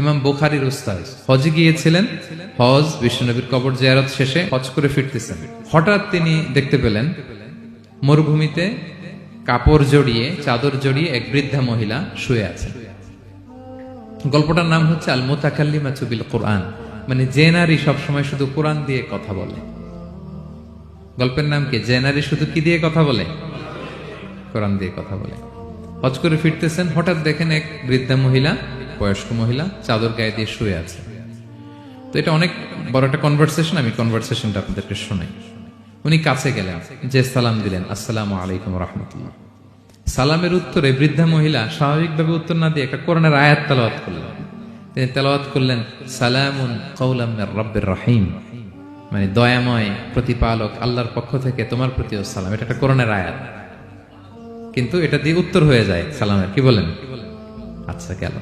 ইমাম বুখারীর উস্তাদ হজে গিয়েছিলেন, হজ বিশ্বনবীর কবর জিয়ারত শেষে হজ করে ফিরতেছেন। হঠাৎ তিনি দেখতে পেলেন মরুভূমিতে কাপড় জড়িয়ে, চাদর জড়িয়ে এক বৃদ্ধা মহিলা শুয়ে আছে। গল্পটার নাম হচ্ছে আল মুতাকাল্লিমাতু বিল কোরআন, মানে যে নারী সবসময় শুধু কোরআন দিয়ে কথা বলে। গল্পের নাম কি? যে নারী শুধু কি দিয়ে কথা বলে? কোরআন দিয়ে কথা বলে। হজ করে ফিরতেছেন, হঠাৎ দেখেন এক বৃদ্ধা মহিলা, বয়স্ক মহিলা চাদর গায়ে দিয়ে শুয়ে আছে। তো এটা অনেক বড় একটা কনভারসেশন, আমি কনভারসেশনটা আপনাদেরকে শোনাই। উনি কাছে গেলেন, যে সালাম দিলেন, আসসালামু আলাইকুম রাহমাতুল্লাহ। সালামের উত্তরে বৃদ্ধা মহিলা স্বাভাবিকভাবে উত্তর না দিয়ে একটা কোরআনের আয়াত তেলাওয়াত করলেন। তিনি তেলাওয়াত করলেন, সালামুন কাওলাম মির রাব্বির রহিম, মানে দয়াময় প্রতিপালক আল্লাহর পক্ষ থেকে তোমার প্রতিও সালাম। এটা একটা কোরআনের আয়াত, কিন্তু এটা দিয়ে উত্তর হয়ে যায় সালামের। কি বলেন? আচ্ছা, গেল।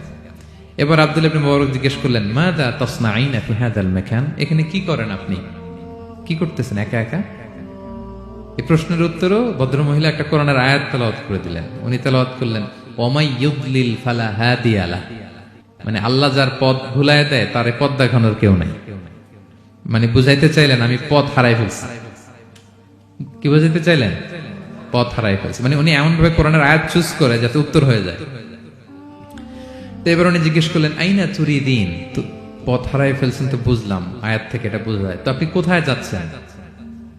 এবার আব্দুল্লাহ ইবনে মুবারক জিজ্ঞেস করলেন, মাযা তাসনাঈনা ফি হাযাল মাকান, এখানে কি করেন আপনি? কি করতেছেন একা একা? এই প্রশ্নের উত্তরও ভদ্রমহিলা একটা কোরআনের আয়াত তেলাওয়াত করে দিলেন। উনি তেলাওয়াত করলেন, ওয়ামাই ইউদ্লিল ফালা হাদিয়া লাহ, মানে আল্লাহ যার পথ ভুলায় দেয় তারে পথ দেখানোর কেউ নাই। মানে বুঝাইতে চাইলেন আমি পথ হারাই ফেলছি। কি বুঝাইতে চাইলেন? পথ হারাই ফেলছি, মানে উনি এমন ভাবে কোরআনের আয়াত চুজ করে যাতে উত্তর হয়ে যায়। তো এবার উনি জিজ্ঞেস করলেন, আইনা তুরিদিন, তো পথ হারাই ফেলছেন তো বুঝলাম, আয়াত থেকে এটা বোঝা যায়, তো আপনি কোথায় যাচ্ছেন?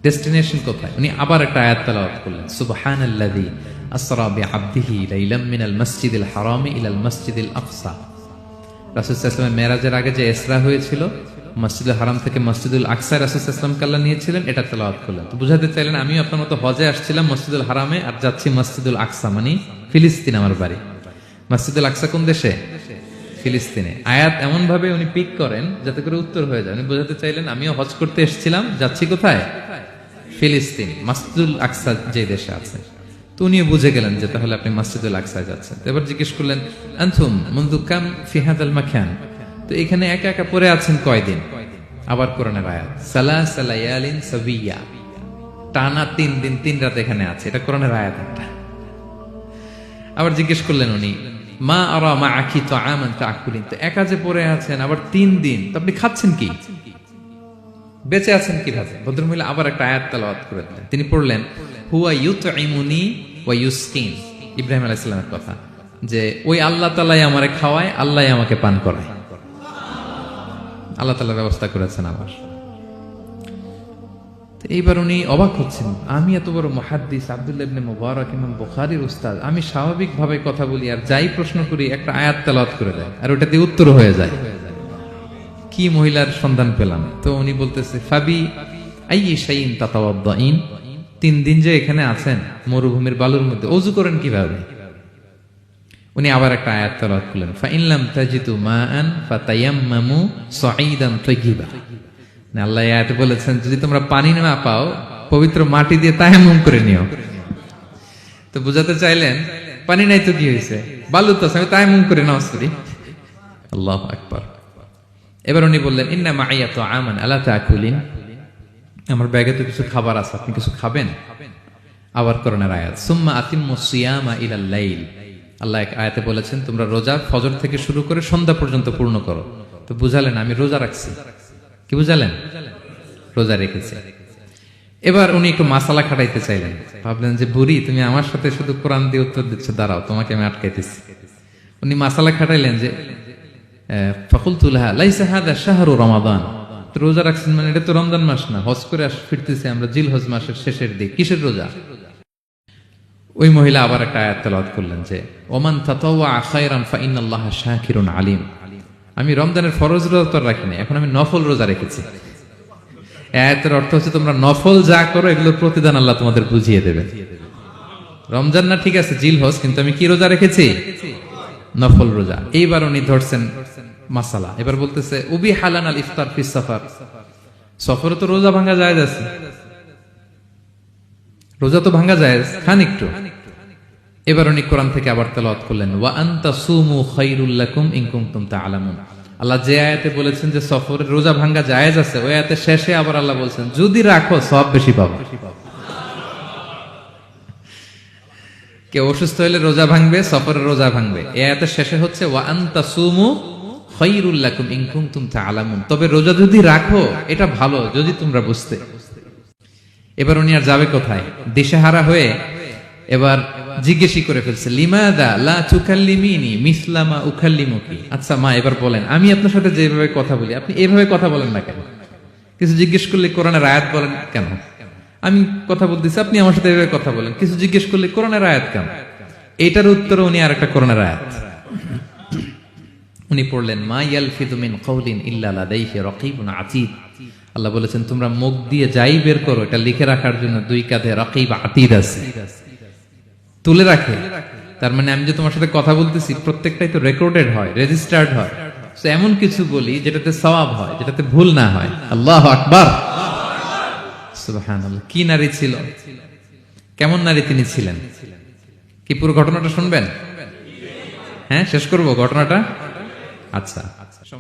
ডেস্টিনেশন কোথায়? উনি আবার একটা আয়াত তেলাওয়াত করলেন, সুবহানাল্লাযী আসরা বিআবদিহি লাইলাম মিনাল মাসজিদিল হারামি ইলাল মাসজিদিল আকসা। রাসূল সাল্লাল্লাহু আলাইহি ওয়াসাল্লাম মেরাজের আগে যে ইসরা হয়েছিল, মসজিদুল হারাম থেকে মসজিদুল আকসায় রাসূল সাল্লাল্লাহু আলাইহি ওয়াসাল্লামকে আল্লাহ নিয়েছিলেন, এটা তেলাওয়াত করলেন। তো বুঝাতে চাইলেন আমিও আপনার মতো হজে আসছিলাম মসজিদুল হারামে, আর যাচ্ছি মসজিদুল আকসা, মানে ফিলিস্তিন আমার বাড়ি। মসজিদুল আকসা কোন দেশে? ফিলিস্তিনে। আয়াত এমন ভাবে উনি পিক করেন যাতে করে উত্তর হয়ে যায়। উনি বোঝাতে চাইলেন আমিও হজ করতে এসেছিলাম, যাচ্ছি কোথায়? ফিলিস্তিন, মসজিদুল আকসা যে দেশে আছে। তো উনিও বুঝে গেলেন যে তাহলে আপনি মসজিদুল আকসায় যাচ্ছেন। এবার জিজ্ঞেস করলেন, আনতুম মুনযু কাম ফি হাযাল মাকান, তো এখানে একা একা পড়ে আছেন কয়দিন? আবার কোরআনের আয়াত, সালাসা লায়ালিন সাবিয়া, টানা 3 দিন 3 রাত এখানে আছে, এটা কোরআনের আয়াত একটা। আবার জিজ্ঞেস করলেন উনি, মা আরা মাআকি তাআমান তাআকুলিন, তো একা যে পড়ে আছেন আবার 3 দিন, তো আপনি খাচ্ছেন কি? বেঁচে আছেন কিভাবে? ভদ্রমহিলা আবার একটা আয়াত তেলাওয়াত করে দিলেন। তিনি পড়লেন, হুয়া ইউতঈমুনি ওয়া ইউসকিন, ইব্রাহিম আলাইহিস সালামের কথা, যে ওই আল্লাহ তাআলাই আমারে খাওয়ায়, আল্লাহই আমাকে পান করায়। আল্লাহ তাআলা ব্যবস্থা করেছেন আবার। তো এইবার উনি অবাক হচ্ছেন, আমি এত বড় মুহাদ্দিস আব্দুল্লাহ ইবনে মুবারক ইমাম বুখারীর উস্তাদ, আমি স্বাভাবিকভাবে কথা বলি আর যাই প্রশ্ন করি একটা আয়াত তেলাওয়াত করে দেয় আর ওটা দিয়ে উত্তর হয়ে যায়। কি মহিলার সন্ধান পেলাম? তো উনি বলতেছে, ফাবি আইয়ি শাইইন তাতাওয়াদ্দাইন, 3 দিন যে এখানে আছেন মরুভূমির বালুর মধ্যে, ওযু করেন কিভাবে? উনি আবার একটা আয়াত তেলাওয়াত করলেন, ফা ইন লাম তাজিদু মাআন ফাতায়াম্মামু সাঈদান তাইয়্যিবা, আল্লাহ এই আয়াতে বলেছেন যদি তোমরা পানি না পাও পবিত্র মাটি দিয়ে তায়াম্মুম করে নিও। তো বুঝাতে চাইলেন পানি নাই তো কি হয়েছে, বালু তো আছে, আমি তায়াম্মুম করে নামাজ পড়ি। আল্লাহু আকবার। এবার উনি বললেন, ইন্না মাইয়া তাআমান আলা তাকুলিন, আমার ব্যাগে তো কিছু খাবার আছে, আপনি কিছু খাবেন? আবার কোরআনের আয়াত, সুম্মা আতিম্মুস সিয়ামা ইলাল লাইল, আল্লাহ এক আয়াতে বলেছেন তোমরা রোজা ফজর থেকে শুরু করে সন্ধ্যা পর্যন্ত পূর্ণ করো। তো বুঝালেন আমি রোজা রাখছি। কি বুঝালেন? রোজা রেখেছি। এবার উনি একটু মাসালা খাটাইতে চাইলেন, ভাবলেন যে বুড়ি তুমি আমার সাথে শুধু কোরআন দিয়ে উত্তর দিচ্ছ, দাঁড়াও তোমাকে আমি আটকাইতেছি। উনি মাসালা খাটাইলেন যে ফাকুলতু লাহা লাইসা হাদা শাহরু রমাদান, রোজা রাখছেন মানে এটা তো রমজান মাস না, হজ করে ফিরতেছি আমরা জিলহজ মাসের শেষের দিক, কিসের রোজা? ওই মহিলা আবার একটা আয়াত তেলাওয়াত করলেন যে ওমান তাতাওয়া খায়রান ফা ইন্নাল্লাহা শাকিরুন আলিম, আমি রমজানের ফরজ রোজা তো রাখিনি, এখন আমি নফল রোজা রেখেছি। আয়াতের অর্থ হচ্ছে তোমরা নফল যা করো এগুলোর প্রতিদান আল্লাহ তোমাদের বুঝিয়ে দেবে। রমজান না ঠিক আছে জিলহজ, কিন্তু আমি কি রোজা রেখেছি? নফল রোজা। এইবার উনি ধরছেন মাসালা, এবার বলতেছে উবি হালান আল ইফতার ফিস সাফার, সফরে তো রোজা ভাঙা যায় আছে, রোজা তো ভাঙা যায়, খান একটু। এবার উনি কোরআন থেকে আবার তেলাওয়াত করলেন, ওয়া আনতা সুমু খায়রুল লাকুম ইন কুনতুম তা'লামুন, আল্লাহ যে আয়াতে বলেছেন যে সফরে রোজা ভাঙা জায়েজ আছে, ওই আয়াতের শেষে আবার আল্লাহ বলছেন যদি রাখো সওয়াব বেশি পাবে। কেউ অসুস্থ হলে রোজা ভাঙবে, সফরে রোজা ভাঙবে, এই আয়াতের শেষে হচ্ছে ওয়া আনতা সুমু খায়রুল লাকুম ইন কুনতুম তা'লামুন, তবে রোজা যদি রাখো এটা ভালো যদি তোমরা বুঝতে। এবার উনি আর যাবে কোথায়, দিশেহারা হয়ে এবার জিজ্ঞেসই করে ফেলছে, লিমাদা লা তুকাল্লিমিনি মিসলা মা উকাল্লিমুকি। আচ্ছা মা, এবার বলেন, আমি আপনার সাথে যেভাবে কথা বলি আপনি এভাবে কথা বলেন না কেন? কিছু জিজ্ঞেস করলে কোরআনের আয়াত বলেন কেন? আমি কথা বলতেছি, আপনি আমার সাথে এভাবে কথা বলেন। কিছু জিজ্ঞেস করলে কোরআনের আয়াত কেন? এটার উত্তরে উনি আরেকটা কোরআনের আয়াত উনি পড়লেন, মা ইয়ালফিযু মিন কাওলিন ইল্লা লাদাইহি রাকীবুন আতীদ। আল্লাহ বলেছেন, তোমরা মুখ দিয়ে যাই বের করো এটা লিখে রাখার জন্য দুই কাঁধে রাকীব আতীদ আছে, তুলে রাখে। তার মানে আমি যে তোমার সাথে কথা বলতেছি প্রত্যেকটাই তো রেকর্ডেড হয়, রেজিস্টার্ড হয়। তো এমন কিছু বলি যেটাতে সওয়াব হয়, যেটাতে ভুল না হয়। আল্লাহু আকবার, সুবহানাল্লাহ। কি নারী ছিল, কেমন নারী তিনি ছিলেন, কি পুরো ঘটনাটা শুনবেন? হ্যাঁ, শেষ করব ঘটনাটা। আচ্ছা,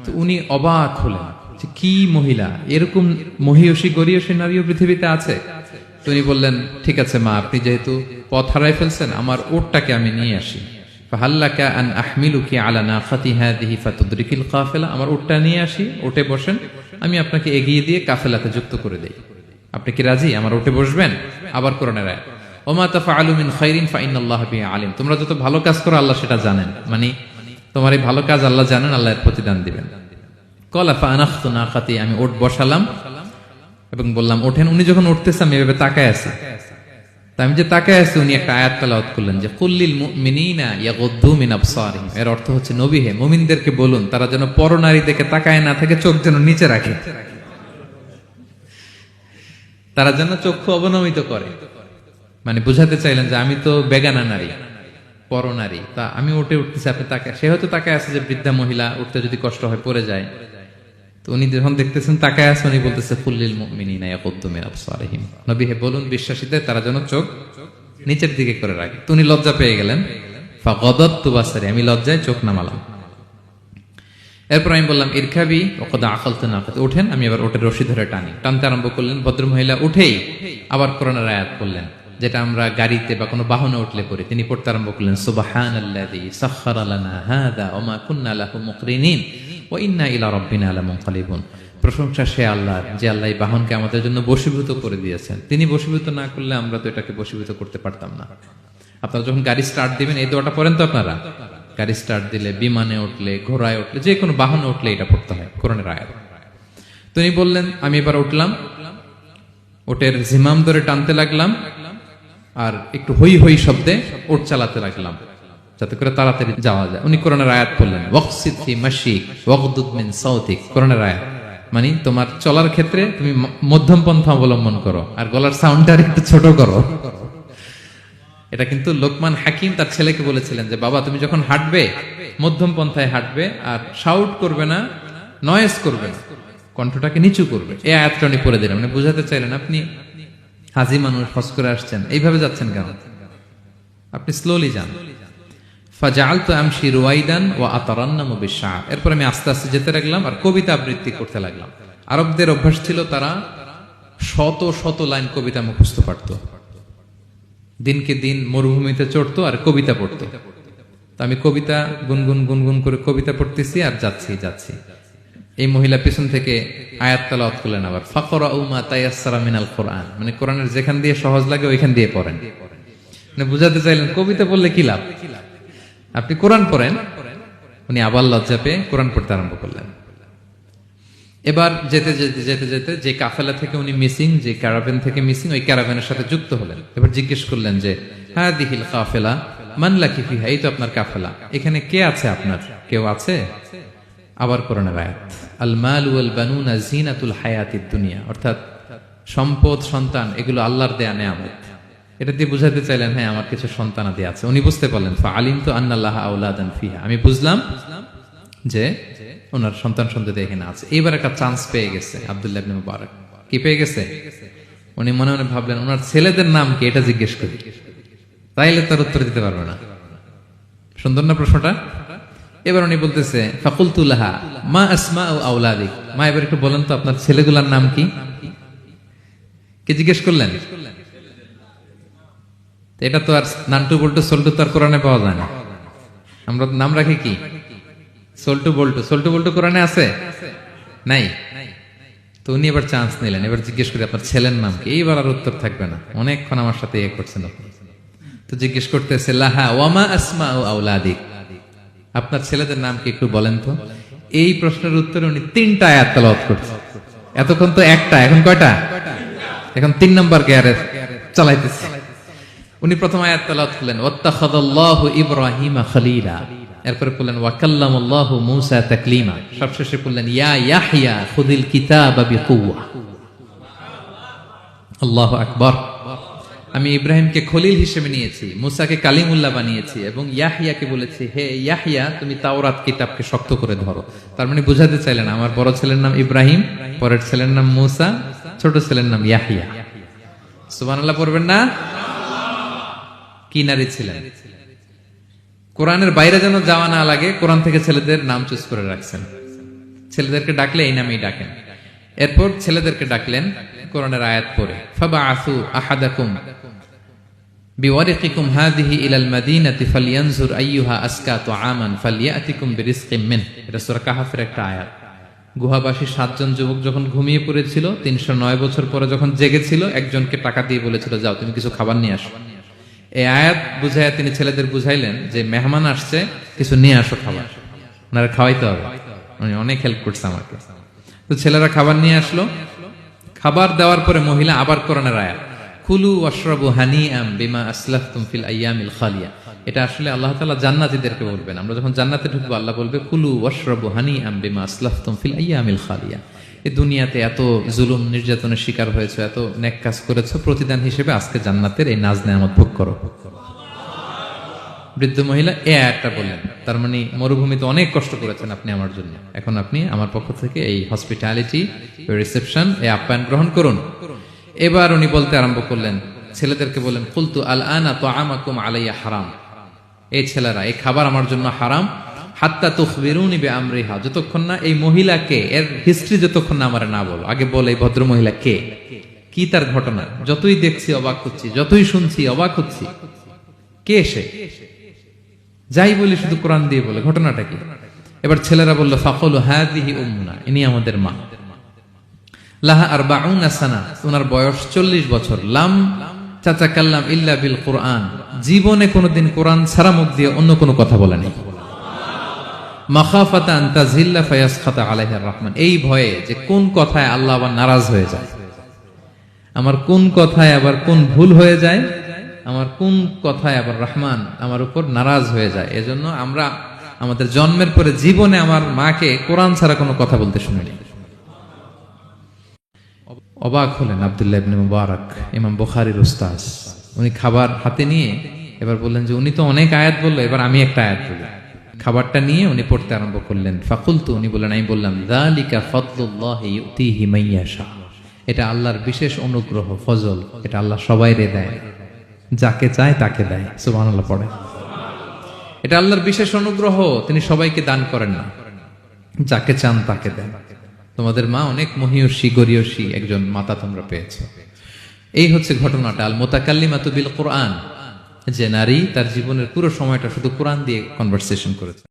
তো উনি অবাক হলেন যে কি মহিলা, এরকম মহিয়সী গরিয়সী নারীও পৃথিবীতে আছে। তো উনি বললেন, ঠিক আছে মা, আপনি যেহেতু পথ হারাই ফেলছেন, আমার উটটাকে আমি নিয়ে আসি। ফাহাল্লাকা আন আহমিলুকি আলা নাখাতি হাদিহি ফাতুদরিকিল কাফেলা। আমার উটটা নিয়ে আসি, উটে বসেন, আমি আপনাকে এগিয়ে দিয়ে কাফেলাতে যুক্ত করে দেই। আপনি কি রাজি আমার উটে বসবেন? আবার কোরআনের আয়াত, ওমা তাফআলু মিন খাইরিন ফাইনাল্লাহা বিহি আলিম। তোমরা যত ভালো কাজ করো আল্লাহ সেটা জানেন, মানে তোমার এই ভালো কাজ আল্লাহ জানেন, আল্লাহ এর প্রতিদান দিবেন। ক্বালা ফাআনাখতু নাখাতি, আমি উট বসালাম এবং বললাম ওঠেন। উনি যখন উঠতেছে আমি এভাবে তাকায় আছি। তা আমি যে তাকায় আছি, উনি একটা আয়াত তেলাওয়াত করলেন যে কুল্লিল মুমিনিনা ইয়াগুদ্দু মিন আবসারিহিম। এর অর্থ হচ্ছে, নবী হে, মুমিনদেরকে বলুন তারা যেন পরনারী দেখে তাকায় না থাকে, চোখ যেন নিচে রাখে, তারা যেন চক্ষু অবনমিত করে। মানে বুঝাতে চাইলেন যে আমি তো বেগানা নারী, পরনারী, তা আমি উঠে উঠতেছি, আপনি তাকায়। সে হয়তো তাকায় আছে যে বৃদ্ধা মহিলা উঠতে যদি কষ্ট হয় পড়ে যায়। তো উনি যখন দেখতেছেন তাকায় আছে, উনি বলতেছে কুল্লিল মুমিনিনা ইয়াগুদ্দু মিন আবসারিহিম, নবী হে বলুন বিশ্বাসীদের তারা যেন চোখ নিচের দিকে করে রাখে। তো উনি লজ্জা পেয়ে গেলেন। ফাগাদাতু বাসারি, আমি লজ্জায় চোখ নামালাম। এরপর আমি বললাম ইরকাবি ওয়াকাদ আকালতু নাকাত, ওঠেন। আমি আবার ওটের রশি ধরে টানতে আরম্ভ করলেন। ভদ্রমহিলা উঠেই আবার কোরআনের আয়াত পড়লেন, যেটা আমরা গাড়িতে বা কোনো বাহনে উঠলে পড়ি। তিনি পড়তে আরম্ভ করলেন, সুবহানাল্লাযী সাখখারা লানা হাযা ওয়া মা কুন্না লাহু মুকরিনিন ওয়া ইন্না ইলা রাব্বিনা লামুনকালিবুন। প্রশংসা সে আল্লাহর, যে আল্লাহ এই বাহনকে আমাদের জন্য বশীভূত করে দিয়েছেন। তিনি বশীভূত না করলে আমরা তো এটাকে বশীভূত করতে পারতাম না। আপনারা যখন গাড়ি স্টার্ট দিবেন এই দোয়াটা পড়েন তো আপনারা? গাড়ি স্টার্ট দিলে, বিমানে উঠলে, ঘোড়ায় উঠলে, যে কোনো বাহনে উঠলে এটা পড়তে হয়, কোরআনের আয়াত। তিনি বললেন, আমি এবার উঠলাম, ওটের জিমাম ধরে টানতে লাগলাম আর একটু হই হই শব্দে ওট চালাতে লাগলাম যাতে করে তাড়াতাড়ি যাওয়া যায়। উনি কোরআনের আয়াত বললেন, ওয়াকসিদ ফি মাশিক ওয়াগদুদ মিন সাউতিক। কোরআনের আয়াত মানে তোমার চলার ক্ষেত্রে তুমি মধ্যম পন্থা অবলম্বন করো আর গলার সাউন্ডটা একটু ছোট করো। এটা কিন্তু লোকমান হাকিম তার ছেলেকে বলেছিলেন যে বাবা তুমি যখন হাঁটবে মধ্যম পন্থায় হাঁটবে আর শাউট করবে না, নয়েজ করবে না, কণ্ঠটাকে নিচু করবে। এই আয়াতটা উনি পড়ে দিলেন। মানে বুঝাতে চাইলেন আপনি হাজি মানুষ, হজ করে আসছেন, এইভাবে যাচ্ছেন কেন? আপনি স্লোলি যান। ফাজাআলতু আমশি রুয়াইদান ওয়া আতারান্নামু বিশ-শা'র। এরপর আমি আস্তে আস্তে যেতে লাগলাম আর কবিতা আবৃত্তি করতে লাগলাম। আরবদের অভ্যাস ছিল তারা শত শত লাইন কবিতা মুখস্থ পারত। দিনকে দিন মরুভূমিতে চড়তো আর কবিতা পড়তো। তো আমি কবিতা গুনগুন গুনগুন করে কবিতা পড়তেছি আর যাচ্ছি। এই মহিলা পিছন থেকে আয়াত তেলাওয়াত করলেন আবার, ফাকরাউ মা তায়াসসারা মিনাল কোরআন। মানে কোরআনের যেখান দিয়ে সহজ লাগে ওইখান দিয়ে পড়েন। মানে বুঝাতে চাইলেন কবিতা পড়লে কি লাভ, আপনি কোরআন পড়েন। উনি আবার লজ্জা পেয়ে কোরআন পড়তে আরম্ভ করলেন। এবার যেতে যে কাফেলা থেকে উনি মিসিং, যে ক্যারাভেন থেকে মিসিং, ওই ক্যারাভেনের সাথে যুক্ত হলেন। এবার জিজ্ঞেস করলেন যে হাদিহিল কাফেলা মান লাকি ফিহা, এই তো আপনার কাফেলা, এখানে কে আছে আপনার, কেউ আছে? আবার কোরআনের আয়াত, আল মাল ওয়াল বানুনা জিনাতুল হায়াতিদ দুনিয়া, অর্থাৎ সম্পদ, সন্তান, এগুলো আল্লাহর দেয়া নেয়ামত। এটা দিয়ে বুঝাতে চাইলেন হ্যাঁ আমার কিছু সন্তানাদি আছে। উনি বুঝতে পারলেন ফাআলিমতু আন্নাল্লাহা আওলাদান ফিহা, আমি বুঝলাম যে ওনার সন্তান সন্ততি এখানে আছে। এইবার একটা চান্স পেয়ে গেছে আব্দুল্লাহ ইবনে মুবারক। কি পেয়ে গেছে? উনি মনে মনে ভাবলেন ওনার ছেলেদের নাম কি, এটা জিজ্ঞেস করি, তাইলে তার উত্তর দিতে পারবে না। সুন্দর না প্রশ্নটা? এবার উনি বলতেছে ফাকুলতু লাহা মা আসমাউ আওলাদিক, মা এবার একটু বলেন তো আপনার ছেলেগুলোর নাম কি? কে জিজ্ঞেস করলেন? এটা তো আর নান্টু বল্টু সল্টু তো আর কোরআনে পাওয়া যায় না। আমরা নাম রাখি কি? সল্টু বল্টু কোরআনে আছে নাই? তো উনি এবার চান্স নিলেন, এবার জিজ্ঞেস করে আপনার ছেলের নাম কি? এইবার আর উত্তর থাকবে না, অনেকক্ষণ আমার সাথে ইয়ে করছেন আপনি। তো জিজ্ঞেস করতেছে লাহা ওয়ামা আসমাউ আউলাদিক, আপনার ছেলেদের নাম কি একটু বলেন তো। এই প্রশ্নের উত্তরে উনি 3টা আয়াত তেলাওয়াত করছেন। এতক্ষণ তো একটা, এখন কয়টা? এখন 3 নম্বর গিয়ারে চালাইতেছে। উনি প্রথম আয়াত তেলাওয়াত করলেন ওয়াত্তাখাযাল্লাহু ইব্রাহিমা খলিলা, এরপরে বললেন ওয়া কাল্লামাল্লাহু মূসা তাকলিমা, সবশেষে বললেন ইয়া ইয়াহইয়া খুযিল কিতাবা বিকুওয়া। আল্লাহু আকবার। আমি ইব্রাহিমকে খলিল হিসেবে নিয়েছি, মুসাকে কালিমুল্লাহ বানিয়েছি, এবং ইয়াহইয়াকে বলেছি হে ইয়াহইয়া তুমি তাওরাত কিতাবকে শক্ত করে ধরো। তার মানে বুঝাতে চাইলেন আমার বড় ছেলের নাম ইব্রাহিম, পরের ছেলের নাম মুসা, ছোট ছেলের নাম ইয়াহইয়া। সুবহানাল্লাহ পড়বেন না? কি নারী ছিলেন, কোরআনের বাইরে যেন যাওয়া না লাগে, কোরআন থেকে ছেলেদের নাম চুজ করে রাখছেন। ছেলেদেরকে ডাকলে এই নামেই ডাকেন। এরপর ছেলেদেরকে ডাকলেন কোরআনের আয়াত পড়ে ফাবআসু আহাদাকুম বিওয়ারিকিকুম হাযিহি ইলাল মাদিনাতি ফালইয়ানজুর আইয়ুহা আসকা তুআমান ফালইয়াতিকুম বিরিজকিম মিন। এটা সূরা কাহফের একটা আয়াত। গুহাবাসী 7 জন যুবক যখন ঘুমিয়ে পড়েছিল, 309 বছর পরে যখন জেগেছিল, একজনকে টাকা দিয়ে বলেছিল যাও তুমি কিছু খাবার নিয়ে আসো। এই আয়াত বুঝাইয়া তিনি ছেলেদের বুঝাইলেন যে মেহমান আসছে, কিছু নিয়ে আসো খাবার, ওনারা খাওয়াইতে হবে। উনি অনেক হেল্প করছে আমাকে। তো ছেলেরা খাবার নিয়ে আসলো। খাবার দেওয়ার পরে মহিলা আবার কোরআনের আয়াত কুলু ওয়াশরাবু হানিআম বিমা আসলাফতুম ফিল আইয়ামিল খালিয়া। এটা আসলে আল্লাহ তাআলা জান্নাতীদেরকে বলবেন। আমরা যখন জান্নাতে ঢুকবো আল্লাহ বলবে কুলু ওয়াশরাবু হানিআম বিমা আসলাফতুম ফিল আইয়ামিল খালিয়া। এই দুনিয়াতে এত জুলুম নির্যাতনের শিকার হয়েছে, এত নেক কাজ করেছো, প্রতিদান হিসেবে আজকে জান্নাতের এই নাজ নেয়ামত ভোগ করো। বৃদ্ধ মহিলা এই আয়াতটা বললেন, তার মানে মরুভূমিতে অনেক কষ্ট করেছেন আপনি আমার জন্য, এখন আপনি আমার পক্ষ থেকে এই হসপিটালিটি, রিসেপশন, এই আপ্যায়ন গ্রহণ করুন। এবার উনি বলতে আরম্ভ করলেন, ছেলেদেরকে বললেন কুলতু আল আনা তুআমাকুম আলাইয়া হারাম। এই ছেলেরা, এই খাবার আমার জন্য হারাম, হাত্তা তুখবিরুনি বিআমরিহা, যতক্ষণ না এই মহিলাকে, এর হিস্ট্রি যতক্ষণ না আমার না বলো। আগে বল এই ভদ্র মহিলা কে, কি তার ঘটনা। যতই দেখছি অবাক হচ্ছি, যতই শুনছি অবাক হচ্ছি, কে সে? যাই বলি শুধু কোরআন দিয়ে বলে, ঘটনাটা কি? এবার ছেলেরা বলল ফাকুলু হাযিহি উম্মুনা, ইনি আমাদের মা। লাহা আরবাউনা সানা, ওনার বয়স 40 বছর। লাম তাতাকাল্লাম ইল্লা বিল কুরআন, জীবনে কোনোদিন কোরআন ছাড়া মুখ দিয়ে অন্য কোনো কথা বলেনি। মাখাফাতা আন তাযিল্লা ফায়াসখাতা আলাইহি আর-রাহমান, এই ভয়ে যে কোন কথায় আল্লাহ আবার নারাজ হয়ে যায়, আমার কোন কথায় আবার কোন ভুল হয়ে যায়, আমার কোন কথায় আবার রহমান আমার উপর নারাজ হয়ে যায়। এজন্য আমরা আমাদের জন্মের পরে জীবনে আমার মাকে কোরআন ছাড়া কোনো কথা বলতে শুনিনি। অবাক হলেন আব্দুল্লাহ ইবনে মুবারক, ইমাম বুখারীর উস্তাদ। উনি খাবার হাতে নিয়ে এবার বললেন যে উনি তো অনেক আয়াত বললো, এবার আমি একটা আয়াত বলি। খাবারটা নিয়ে উনি পড়তে আরম্ভ করলেন। ফাকুলতু, উনি বললেন, আমি বললাম যালিকা ফাদলুল্লাহি ইউতিহি মান ইয়াশা, এটা আল্লাহর বিশেষ অনুগ্রহ, ফজল, এটা আল্লাহ সবাইরে দেয়, যাকে চায় তাকে দেয়। সুবহানাল্লাহ পড়ে। এটা আল্লাহর বিশেষ অনুগ্রহ, তিনি সবাইকে দান করেন না, যাকে চান তাকে দেন। তোমাদের মা অনেক মহিয়সী গরিয়সী একজন মাতা তোমরা পেয়েছো। এই হচ্ছে ঘটনাটা। আল মুতাকাল্লিমাতু বিল কুরআন, যে নারী তার জীবনের পুরো সময়টা শুধু কোরআন দিয়ে কনভারসেশন করেছে।